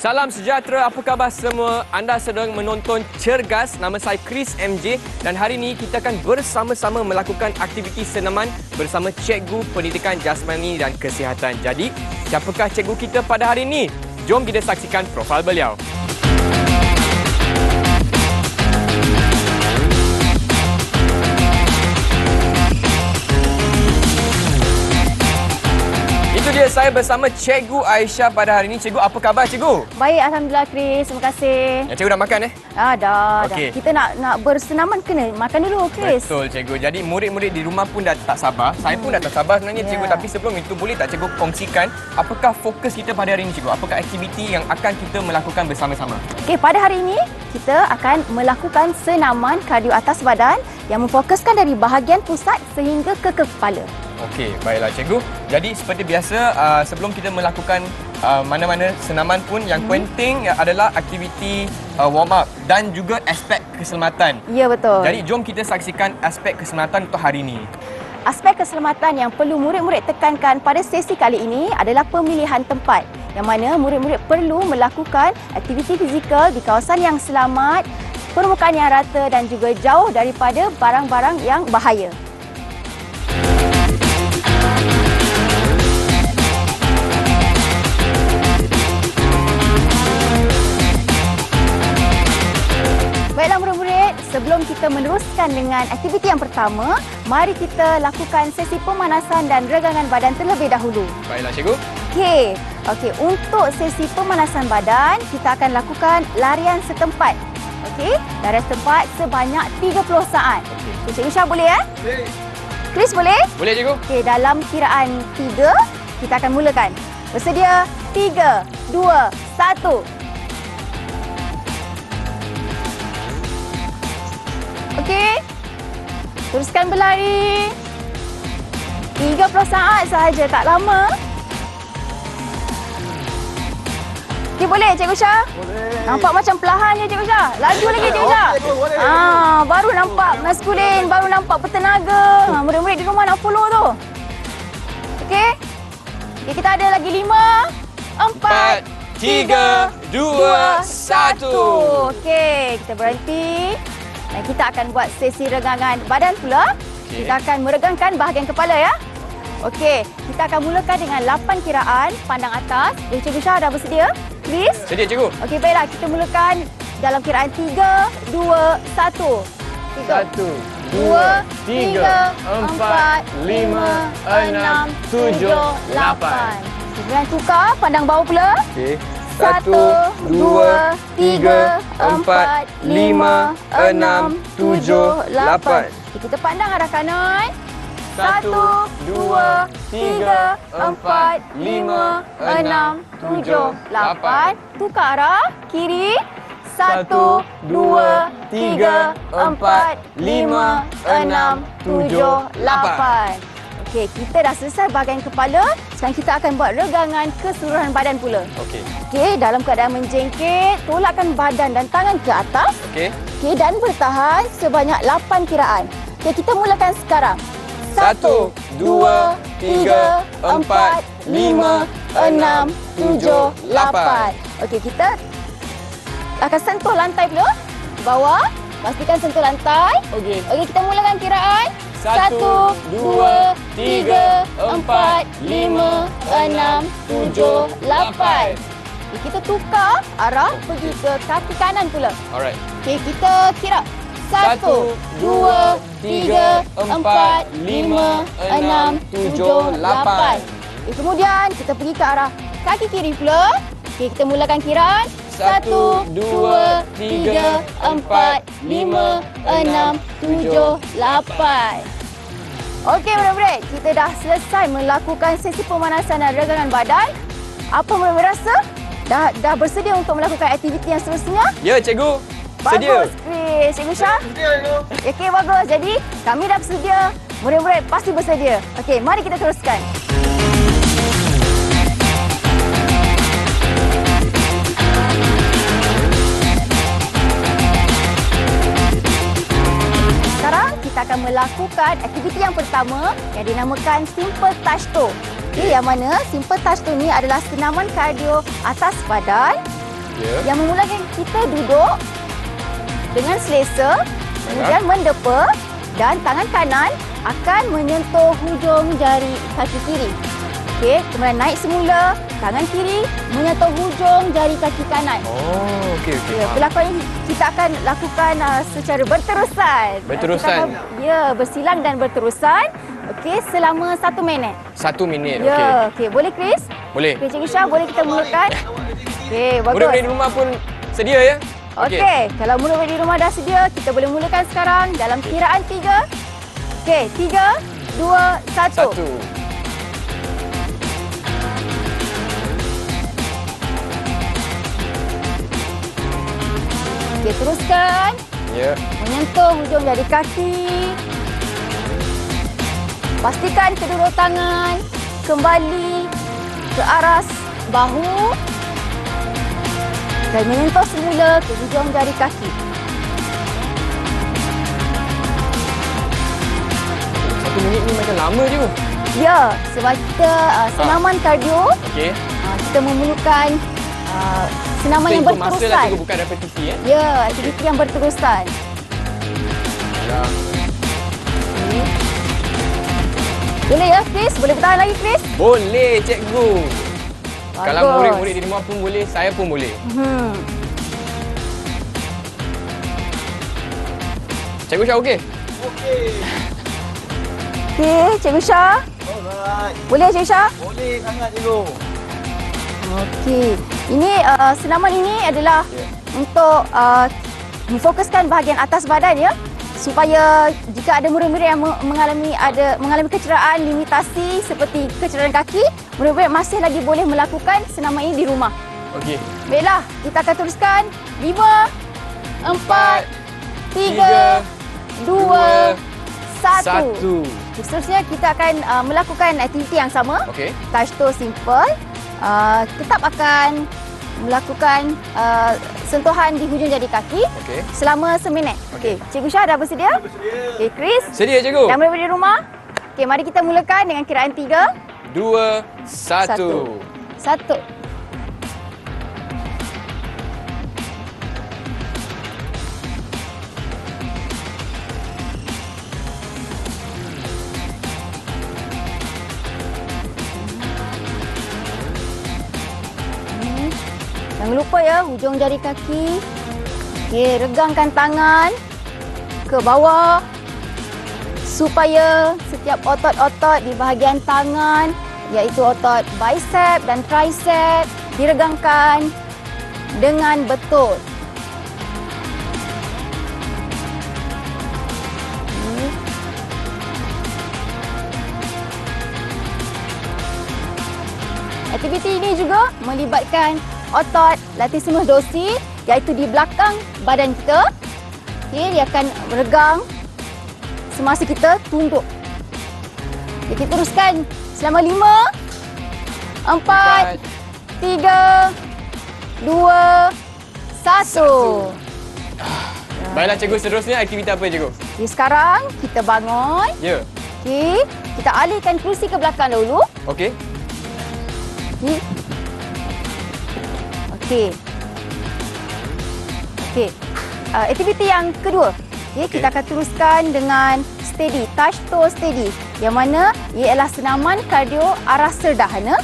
Salam sejahtera, apa khabar semua? Anda sedang menonton Cergas. Nama saya Chris MJ dan hari ini kita akan bersama-sama melakukan aktiviti senaman bersama Cikgu Pendidikan Jasmani dan Kesihatan. Jadi, siapakah cikgu kita pada hari ini? Jom kita saksikan profil beliau. Itu dia, saya bersama Cikgu Aisyah pada hari ini. Cikgu, apa khabar cikgu? Baik, Alhamdulillah Chris. Terima kasih. Ya, cikgu dah makan Dah. Okey. Kita nak bersenaman kena makan dulu, Chris. Betul cikgu. Jadi murid-murid di rumah pun dah tak sabar. Saya pun dah tak sabar sebenarnya cikgu. Tapi sebelum itu, boleh tak cikgu kongsikan apakah fokus kita pada hari ini cikgu? Apakah aktiviti yang akan kita melakukan bersama-sama? Okey, pada hari ini kita akan melakukan senaman kardio atas badan yang memfokuskan dari bahagian pusat sehingga ke kepala. Okey, baiklah cikgu. Jadi seperti biasa, sebelum kita melakukan mana-mana senaman pun, yang penting adalah aktiviti warm up dan juga aspek keselamatan. Ya, betul. Jadi jom kita saksikan aspek keselamatan untuk hari ini. Aspek keselamatan yang perlu murid-murid tekankan pada sesi kali ini adalah pemilihan tempat, yang mana murid-murid perlu melakukan aktiviti fizikal di kawasan yang selamat, permukaan yang rata dan juga jauh daripada barang-barang yang bahaya. Baiklah murid-murid, sebelum kita meneruskan dengan aktiviti yang pertama, mari kita lakukan sesi pemanasan dan regangan badan terlebih dahulu. Baiklah cikgu. Okey, untuk sesi pemanasan badan, kita akan lakukan larian setempat. Okey, larian setempat sebanyak 30 saat. Okey, Cikgu Syah boleh Boleh. Chris boleh? Boleh cikgu. Okey, dalam kiraan 3, kita akan mulakan. Bersedia? 3, 2, 1. Okey. Teruskan berlari. 30 saat sahaja, tak lama. Okey, boleh Cikgu Syah? Boleh. Nampak macam perlahan je Cikgu Syah. Laju lagi Cikgu Syah. Boleh. Baru nampak maskulin, baru nampak bertenaga. Murid-murid di rumah nak follow tu. Okey. Okey, kita ada lagi 5, 4, 3, 2, 1. Okey, kita berhenti. Dan kita akan buat sesi regangan badan pula. Okey. Kita akan meregangkan bahagian kepala ya. Okey, kita akan mulakan dengan 8 kiraan pandang atas. Cikgu Syah dah bersedia? Chris? Sedia cikgu. Okey, baiklah. Kita mulakan dalam kiraan 3, 2, 1. 1, 2, 3, 4, 5, 6, 7, 8. Kemudian tukar, pandang bawah pula. Okey. 1, 2, 3, 4, 5, 6, 7, 8. Kita pandang arah kanan. 1, 2, 3, 4, 5, 6, 7, 8. Tukar arah kiri. 1, 2, 3, 4, 5, 6, 7, 8. Okey, kita dah selesai bahagian kepala. Sekarang kita akan buat regangan keseluruhan badan pula. Okey. Okey, dalam keadaan menjengkit, tolakkan badan dan tangan ke atas. Okey. Okey, dan bertahan sebanyak 8 kiraan. Okey, kita mulakan sekarang. 1, 2, 3, 4, 5, 6, 7, 8. Okey, kita akan sentuh lantai dulu. Bawah, pastikan sentuh lantai. Okey. Okey, kita mulakan kiraan. 1, 2, 3, 4, 5, 6, 7, 8. Okey, kita tukar arah pergi ke kaki kanan pula. Alright. Okey, kita kira. 1, 2, 3, 4, 5, 6, 7, 8. Okey, kemudian kita pergi ke arah kaki kiri pula. Okey, kita mulakan kiraan. 1, 2, 3, 4, 5, 6, 7, 8. Okey murid-murid, kita dah selesai melakukan sesi pemanasan dan regangan badan. Apa murid-murid rasa? Dah bersedia untuk melakukan aktiviti yang seterusnya? Ya cikgu. Sedia. Bagus, Chris. Cikgu Syah? Okey, bagus. Jadi, kami dah bersedia. Murid-murid pasti bersedia. Okey, mari kita teruskan. Sekarang, kita akan melakukan aktiviti yang pertama yang dinamakan Simple Touch Toe. Yang mana Simple Touch Toe ni adalah senaman kardio atas badan Yang memulakan kita duduk dengan selesa, kemudian mendepa dan tangan kanan akan menyentuh hujung jari kaki kiri. Okey, kemudian naik semula, tangan kiri menyentuh hujung jari kaki kanan. Oh, okey. Ya, pelakon ini kita akan lakukan secara berterusan. Berterusan? Bersilang dan berterusan. Okey, selama 1 minit. 1 minit, okey. Ya, okey. Boleh, Chris? Boleh. Okey, Cikgu Syah, boleh kita mulakan? Okey, bagus. Murid-murid di rumah pun sedia ya? Okey, kalau murid-murid di rumah dah sedia, kita boleh mulakan sekarang dalam kiraan 3. Okey, 3, 2, 1. 1. Okey, teruskan. Ya. Menyentuh hujung jari kaki. Pastikan kedua tangan kembali ke aras bahu dan menyentuh semula ke hujung jari kaki. 1 minit ni macam lama je. Ya, sebab kita senaman kardio, Okey. kita memerlukan senaman yang Kita ikut masa lah berterusan. cikgu, bukan repetisi ya? Ya, aktiviti yang berterusan. Ya. Boleh ya, Chris? Boleh bertahan lagi, Chris? Boleh cikgu. Bagus. Kalau murid-murid di rumah pun boleh, saya pun boleh. Cikgu Syah okey? Okey, Cikgu Syah. Alright. Boleh, Cikgu Syah? Boleh sangat cikgu. Okey. Ini senaman ini adalah untuk memfokuskan bahagian atas badan ya, supaya jika ada murid-murid yang mengalami kecederaan limitasi seperti kecederaan kaki, murid-murid masih lagi boleh melakukan senaman ini di rumah. Okey. Baiklah, kita akan teruskan. 5, 4, 3, 2, 1. Seterusnya kita akan melakukan aktiviti yang sama. Okey. Touch toe simple. Tetap akan melakukan sentuhan di hujung jari kaki Okey. selama seminit. Okey, Cikgu Syah dah bersedia? Okey, Chris. Sedia cikgu? Dan murid-murid di rumah. Okey, mari kita mulakan dengan kiraan 3, 2, 1. 1. Jangan lupa ya, hujung jari kaki. Okey, regangkan tangan ke bawah supaya setiap otot-otot di bahagian tangan, iaitu otot bicep dan tricep, diregangkan dengan betul. Aktiviti ini juga melibatkan otot latissimus dorsi, iaitu di belakang badan kita. Okey, dia akan meregang semasa kita tunduk. Okey, kita teruskan selama 5, 4, 3, 2, 1. Baiklah cikgu, seterusnya aktiviti apa cikgu? Okey, sekarang kita bangun. Ya. Okey, kita alihkan kerusi ke belakang dahulu. Okey. Okey. Okey. Okey. Aktiviti yang kedua. Okey, kita akan teruskan dengan steady, touch toe steady. Yang mana ia adalah senaman kardio arah sederhana.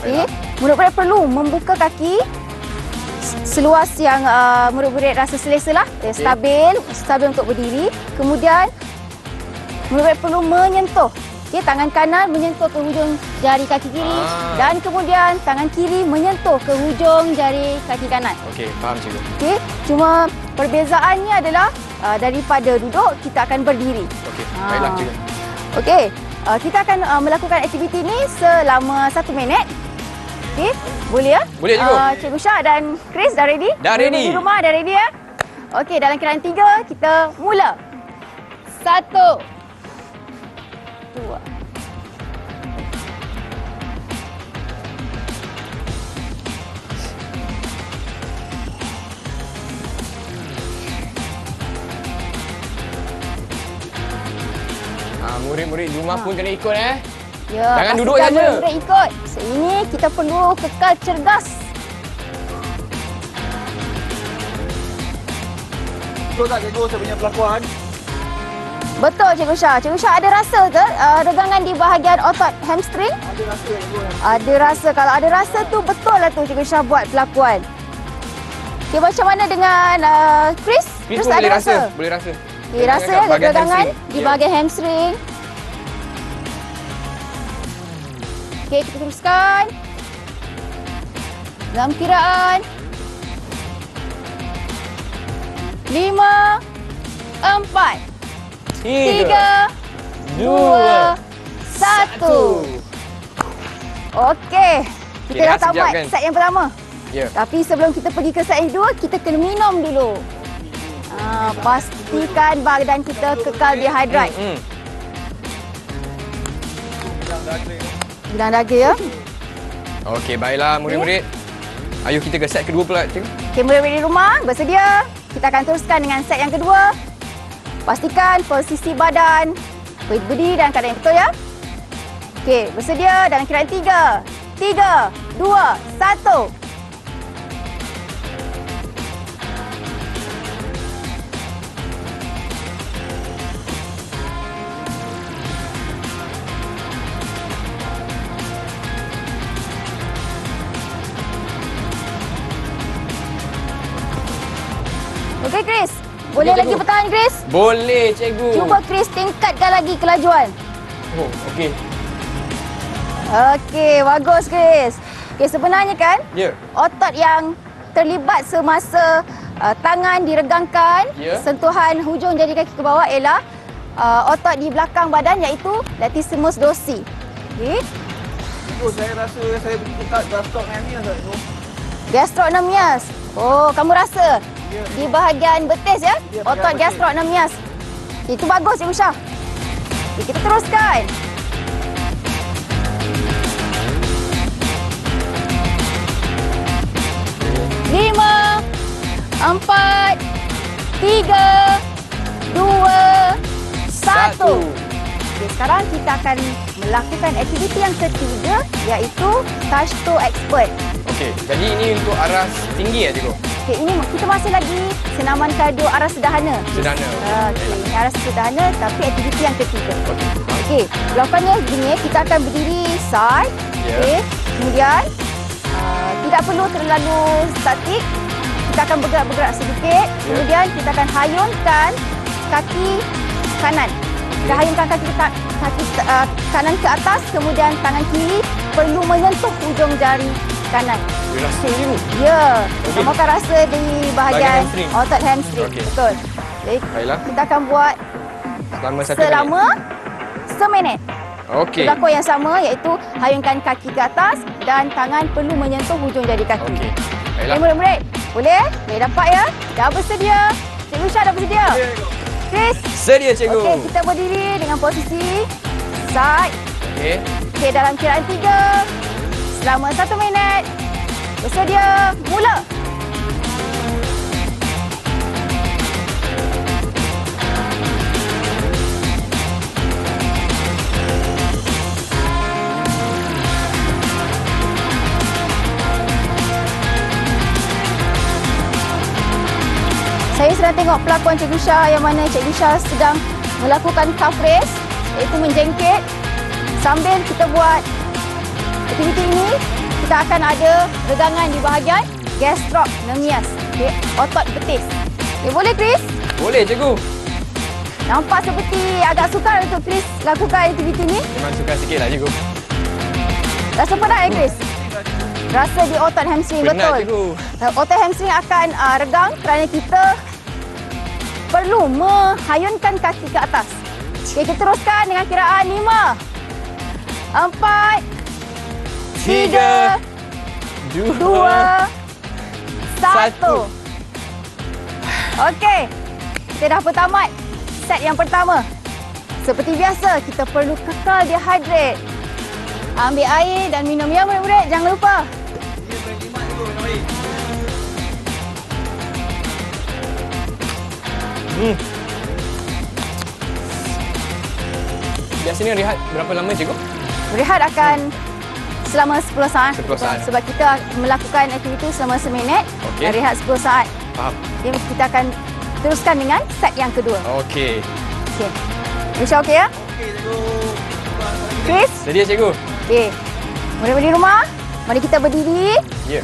Okey. Murid-murid perlu membuka kaki seluas yang murid-murid rasa selesa lah. Stabil untuk berdiri. Kemudian murid-murid perlu menyentuh. Okey, tangan kanan menyentuh ke hujung jari kaki kiri dan kemudian tangan kiri menyentuh ke hujung jari kaki kanan. Okey, faham cikgu. Okey, cuma perbezaannya adalah daripada duduk kita akan berdiri. Okey, baiklah cikgu. Okey, kita akan melakukan aktiviti ini selama 1 minit. Okey, boleh ya? Boleh cikgu. Cikgu Syah dan Chris dah ready? Dah ready. Di rumah dah ready ya? Okey, dalam kiraan 3 kita mula. 1, 2. Murid-murid di rumah pun kena ikut Ya, Jangan duduk pastikan saja. murid ikut. Ini kita perlu kekal cergas. betul tak cikgu saya punya pelakuan? Betul Cikgu Syah. Cikgu Syah ada rasa ke regangan di bahagian otot hamstring? Ada rasa cikgu. Ada rasa. Kalau ada rasa tu betul lah tu Cikgu Syah buat pelakuan. Okay, macam mana dengan Chris? Chris pun ada boleh rasa. Boleh rasa. Okay, rasa ya regangan di bahagian hamstring. Okey, kita teruskan. Dalam kiraan 5, 4, 3, 2, 1. Okey. Kita dah Rehat sekejap, tamat kan? set yang pertama. Ya. Tapi sebelum kita pergi ke set yang kedua, kita kena minum dulu. Pastikan badan kita kekal dehydrate. Bilang daga ya. Okey, baiklah murid-murid. Ayuh kita ke set kedua pula, cikgu. Okey, murid-murid di rumah bersedia. Kita akan teruskan dengan set yang kedua. Pastikan posisi badan berdiri dan keadaan yang betul ya. Okey, bersedia dalam kiraan 3, 2, 1. Okey Chris, boleh Okey, lagi cikgu. pertahan Chris? Boleh, cikgu. Cuba Chris tingkatkan lagi kelajuan. Oh, okey. Okey, bagus Chris. Okey, sebenarnya kan Ya. otot yang terlibat semasa tangan diregangkan, Ya. sentuhan hujung jari kaki ke bawah ialah otot di belakang badan iaitu latissimus dorsi. Okey. Cikgu saya rasa saya dekat gastrocnemius cikgu. Gastrocnemius. Oh, kamu rasa di bahagian betis ya? Ya, Otot bahagian betis. gastrocnemius. Itu bagus Cikgu Syah. Okey, kita teruskan. Lima, 4, 3, 2, 1. Okey, sekarang kita akan melakukan aktiviti yang ketiga iaitu touch toe expert. Okey, jadi ini untuk aras tinggi ya, cikgu? Okey, ini kita masih lagi senaman kardio aras sederhana. Sederhana. Okey, ini aras sederhana tapi aktiviti yang ketiga. Okey. Okey, lakukannya begini, kita akan berdiri side. Ya. Okey, kemudian tidak perlu terlalu statik. Kita akan bergerak-bergerak sedikit. Kemudian kita akan hayunkan kaki kanan. Kita hayunkan kaki kanan ke atas, kemudian tangan kiri perlu menyentuh hujung jari kanan. Dia rasa cikgu. Ya, Okey. kamu akan rasa di Bahagian bahagian hamstring. otot hamstring. Okey. Betul. Jadi, Baiklah. kita akan buat Selama 1 minit. selama seminit. Okey. Berlaku yang sama iaitu hayunkan kaki ke atas dan tangan perlu menyentuh hujung jari kaki. Okey. Okay, Baiklah. murid-murid. Boleh? Boleh dapat ya? Dah bersedia? Cikgu Syah dah bersedia? Chris? Sedia, cikgu. Okey, kita berdiri dengan posisi side. Okey. Okey, dalam kiraan 3. Selama 1 minit. Bersedia? Mula! Saya sedang tengok pelakuan Cikgu Syah yang mana Cikgu Syah sedang melakukan calf raise iaitu menjengkit. Sambil kita buat aktiviti ini, kita akan ada regangan di bahagian gastrocnemius, okay, otot betis. Okay, boleh Chris? Boleh, cikgu. Nampak seperti agak sukar untuk Chris lakukan aktiviti ini. Memang suka sikit lah, cikgu. Rasa penat ya Chris? Rasa di otot hamstring, Penat, betul. cikgu. Otot hamstring akan regang kerana kita perlu menghayunkan kaki ke atas. Okay, kita teruskan dengan kiraan 5, 4, 3, 2, 1. Okey, kita dah tamat set yang pertama. Seperti biasa, kita perlu kekal dehydrate. Ambil air dan minum ya murid-murid, jangan lupa. Ini berjimat cikgu minum air. Biasanya rehat berapa lama, cikgu? Berehat akan selama 10 saat. 10 saat. Sebab kita melakukan aktiviti selama seminit Okey. dan rehat 10 saat. Faham. Jadi kita akan teruskan dengan set yang kedua. Okey. Okey. Insya okey ya? Okey, cikgu. Chris? Sedia cikgu? Okey. Murid-murid di rumah, mari kita berdiri. Ya.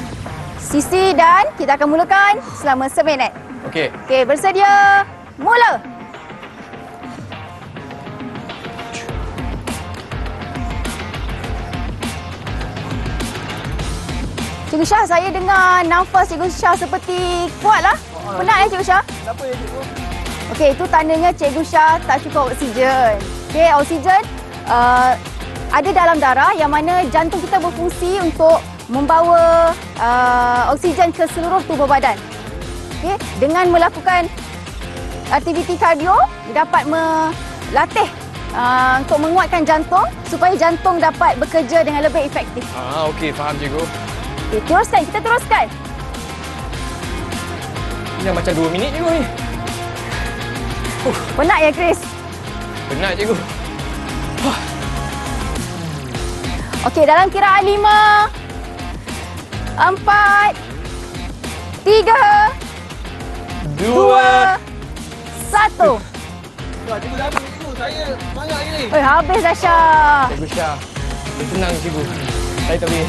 Sisi dan kita akan mulakan selama 1 minit. Okey. Okey, bersedia. Mula. Cikgu Syah, saya dengar nafas Cikgu Syah seperti kuatlah. Penat ya Cikgu Syah? Kenapa ya, cikgu? Okey, itu tandanya Cikgu Syah tak cukup oksigen. Okey, oksigen ada dalam darah yang mana jantung kita berfungsi untuk membawa oksigen ke seluruh tubuh badan. Okey, dengan melakukan aktiviti kardio dapat melatih untuk menguatkan jantung supaya jantung dapat bekerja dengan lebih efektif. Okey, faham cikgu. Okey, teruskan, kita teruskan. Ini dah macam 2 minit cikgu ni. Penat ya Chris? Penat cikgu. Okey, dalam kiraan 5, 4, 3, 2, 1. Cikgu dah habis, cikgu. Saya banyak lagi ni. Habis dah Syah. Cikgu Syah. Tenang cikgu. Saya tak boleh.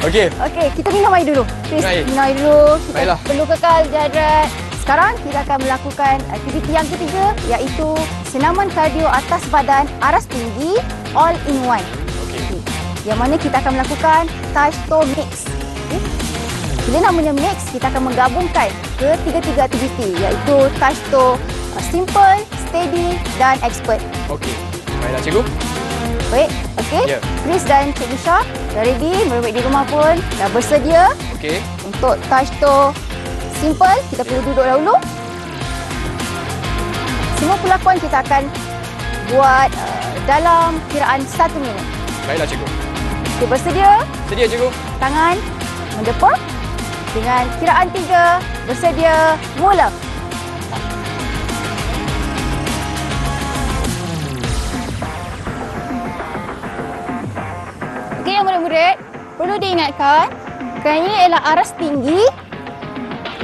Okey. Okey, kita minum air dulu. Chris, Minum air. minum air dulu. Kita Baiklah. perlu kekal jarak. Sekarang kita akan melakukan aktiviti yang ketiga iaitu senaman kardio atas badan aras tinggi all in one. Okey. Yang mana kita akan melakukan touch toe mix. Okay. Bila namanya mix, kita akan menggabungkan ketiga-tiga aktiviti iaitu touch toe simple, steady dan expert. Okey. Baiklah cikgu. Baik, okey. Ya. Chris dan Cikgu Syah dah ready, murid-murid di rumah pun dah bersedia Okey. untuk touch toe simple. Kita perlu duduk dahulu. Semua pelakuan kita akan buat dalam kiraan 1 minit. Baiklah cikgu. Okey, bersedia? Sedia cikgu? Tangan mendepok. Dengan kiraan 3, bersedia, mula. Okey, yang murid-murid, perlu diingatkan kerana ini adalah aras tinggi.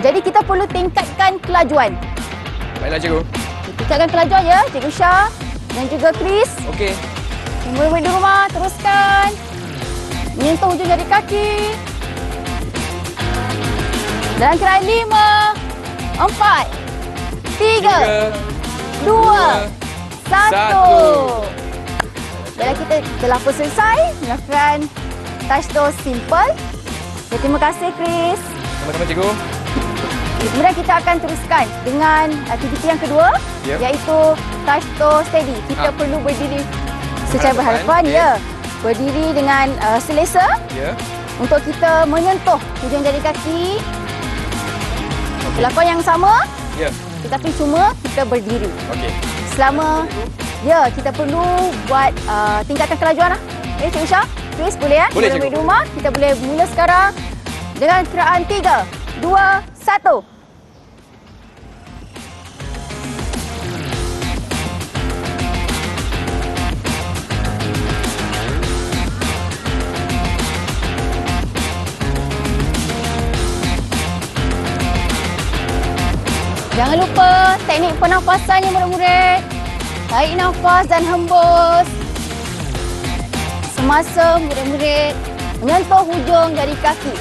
Jadi kita perlu tingkatkan kelajuan. Baiklah cikgu. Tingkatkan kelajuan ya, Cikgu Syah dan juga Chris. Okey. Yang murid-murid di rumah, teruskan. Menyentuh hujung jari kaki. Dalam kiraan 5, 4, 3, 2, 1. Bila kita telah pun selesai melakukan touch toe simple. Ya, terima kasih Chris. Sama-sama cikgu. Kemudian kita akan teruskan dengan aktiviti yang kedua Yep. iaitu touch toe steady. Kita perlu berdiri secara berhadapan Okey. ya. Berdiri dengan selesa Ya. untuk kita menyentuh hujung jari kaki. Pelakuan yang sama Ya. tetapi cuma kita berdiri. Okey. Selama kita perlu buat tingkatkan kelajuan lah. Okey, Cikgu Syah, Chris boleh ya? Boleh, Murid-murid cikgu. di rumah, kita boleh mula sekarang dengan kiraan 3, 2, 1. Jangan lupa teknik pernafasannya murid-murid. Tarik nafas dan hembus. Semasa murid-murid menyentuh hujung jari kaki.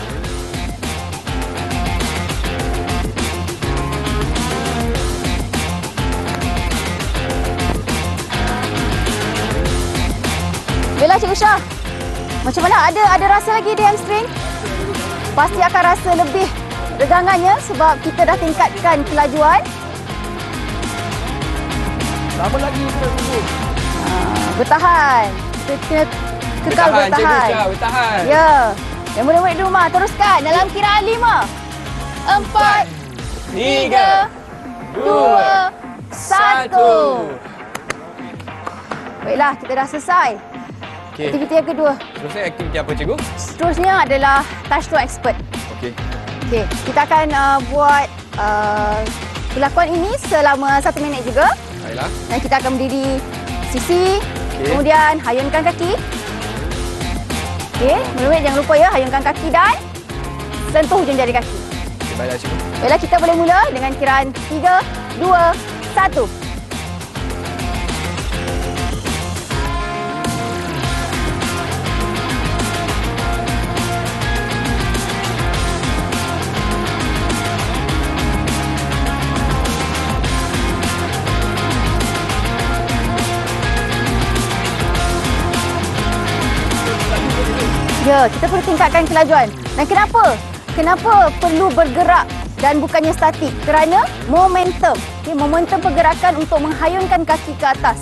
Bella, Cikgu Syah. Macam mana? Ada rasa lagi di hamstring? Pasti akan rasa lebih regangannya sebab kita dah tingkatkan kelajuan. Lama lagi kita tunggu. Bertahan. Kita kena kekal Cikgu bertahan. Syah, bertahan. Ya. Yang murid-murid di rumah, teruskan dalam kiraan 5, 4, 3, 2, 1. Baiklah, kita dah selesai. Okey. Aktiviti yang kedua. Selesai aktiviti apa cikgu? Seterusnya adalah touch toe expert. Okey. Okey, kita akan buat pelakuan ini selama 1 minit juga. Baiklah. Dan kita akan berdiri sisi, Okey. kemudian hayunkan kaki. Okey, murid-murid jangan lupa ya, hayunkan kaki dan sentuh hujung jari kaki. Okay, Baiklah, cikgu. Baiklah, kita boleh mula dengan kiraan 3, 2, 1. Ya, kita perlu tingkatkan kelajuan. Dan kenapa? Kenapa perlu bergerak dan bukannya statik? Kerana momentum. Okay, momentum pergerakan untuk menghayunkan kaki ke atas.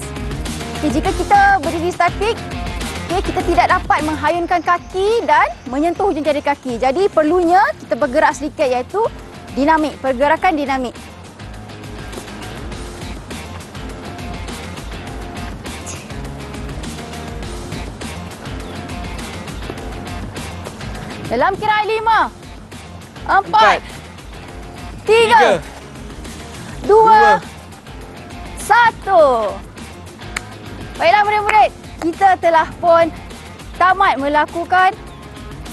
Okay, jika kita berdiri statik, okay, kita tidak dapat menghayunkan kaki dan menyentuh hujung jari kaki. Jadi perlunya kita bergerak sedikit, iaitu dinamik, pergerakan dinamik. Dalam kiraan 5, 4, 3, 2, 1. Baiklah murid-murid, kita telah pun tamat melakukan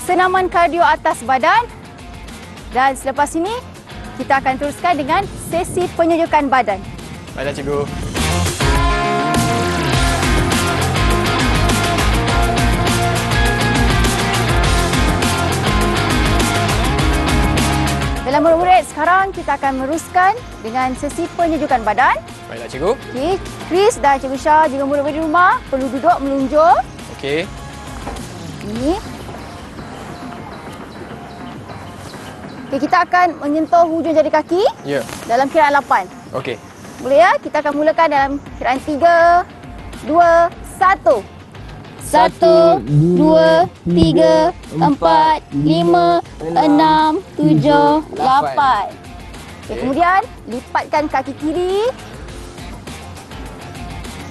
senaman kardio atas badan. Dan selepas ini, kita akan teruskan dengan sesi penyejukan badan. Baiklah, cikgu. Baiklah murid-murid, sekarang kita akan meneruskan dengan sesi penyejukan badan. Baiklah, cikgu. Okey, Chris dan Cikgu Syah juga murid-murid di rumah perlu duduk melunjur. Okey. Ini. Okey, kita akan menyentuh hujung jari kaki Ya. dalam kiraan 8. Okey. Boleh ya? Kita akan mulakan dalam kiraan 3, 2, 1. 1, 2, 3, 4, 5, 6, 7, 8. Okey, kemudian lipatkan kaki kiri.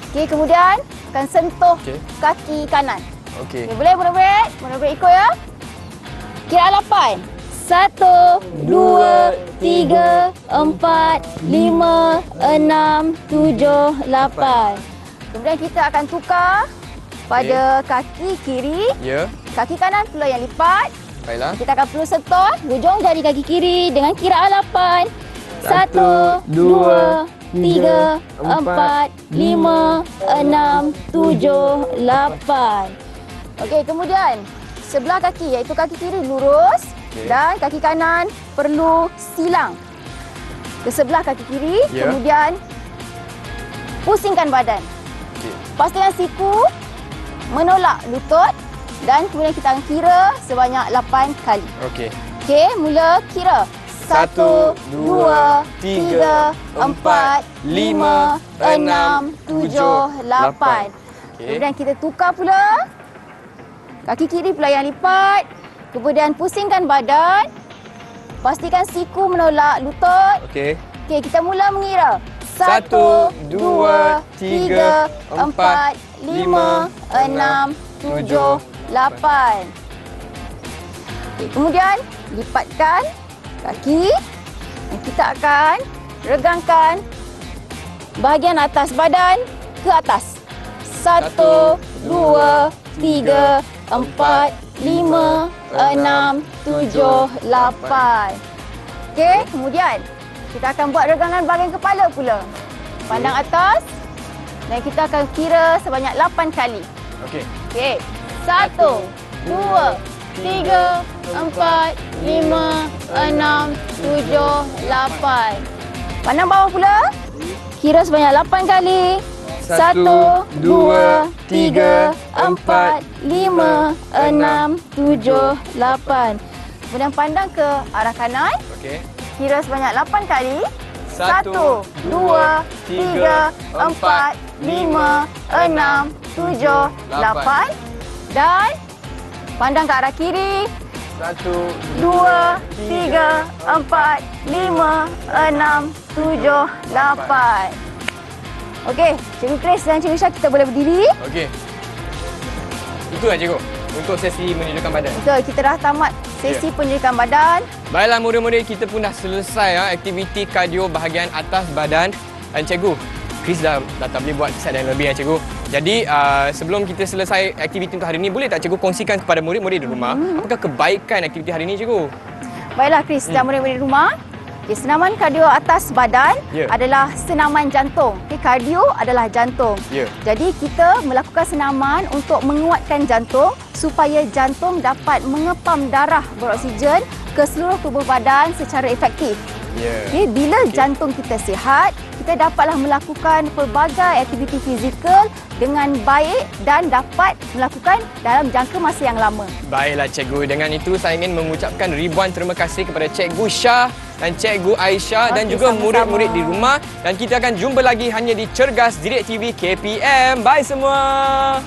Okey, kemudian akan sentuh kaki kanan. Okey. Okey, boleh murid-murid? Murid-murid ikut ya. Kiraan 8. 1, 2, 3, 4, 5, 6, 7, 8. Kemudian kita akan tukar pada kaki kiri. Ya. Kaki kanan pula yang lipat. Baiklah. Kita akan perlu sentuh hujung jari kaki kiri dengan kiraan 8. 1, 2, 3, 4, 5, 6, 7, 8. Okey, kemudian sebelah kaki iaitu kaki kiri lurus dan kaki kanan perlu silang ke sebelah kaki kiri. Kemudian pusingkan badan. Pastikan siku menolak lutut dan kemudian kita akan kira sebanyak 8 kali. Okey. Okey, mula kira. 1, 2, 3, 4, 5, 6, 7, 8. Kemudian kita tukar pula. Kaki kiri pula yang lipat. Kemudian pusingkan badan. Pastikan siku menolak lutut. Okey. Okey, kita mula mengira. 1, 2, 3, 4, 5, 6, 7, 8. Okey, kemudian lipatkan kaki dan kita akan regangkan bahagian atas badan ke atas. 1, 2, 3, 4, 5, 6, 7, 8. Okey, kemudian kita akan buat regangan bahagian kepala pula. Pandang atas dan kita akan kira sebanyak 8 kali. Okey. Okey. 1, 2, 3, 4, 5, 6, 7, 8. Pandang bawah pula. Kira sebanyak 8 kali. 1, 2, 3, 4, 5, 6, 7, 8. Kemudian pandang ke arah kanan. Okey. Kira sebanyak 8 kali. 1, 2, 3, 4, 5, 6, 7, 8. Dan pandang ke arah kiri. 1, 2, 3, 4, 5, 6, 7, 8. Okey, Cikgu Chris dan Cikgu Syah, kita boleh berdiri. Okey. Itulah, cikgu. Untuk sesi menunjukkan badan. Betul, kita dah tamat sesi penunjukan badan. Baiklah murid-murid, kita pun dah selesai aktiviti kardio bahagian atas badan. Dan cikgu, Chris dah tak boleh buat set dan lebih cikgu. Jadi sebelum kita selesai aktiviti untuk hari ini, boleh tak cikgu kongsikan kepada murid-murid di rumah apakah kebaikan aktiviti hari ini cikgu? Baiklah Chris dan murid-murid rumah. Okay, senaman kardio atas badan adalah senaman jantung. Okay, kardio adalah jantung. Jadi kita melakukan senaman untuk menguatkan jantung supaya jantung dapat mengepam darah beroksigen ke seluruh tubuh badan secara efektif. Okay, bila jantung kita sihat, kita dapatlah melakukan pelbagai aktiviti fizikal dengan baik dan dapat melakukan dalam jangka masa yang lama. Baiklah cikgu, dengan itu saya ingin mengucapkan ribuan terima kasih kepada Cikgu Syah dan Cikgu Aisyah dan juga murid-murid di rumah, dan kita akan jumpa lagi hanya di Cergas Direct TV KPM. Bye semua.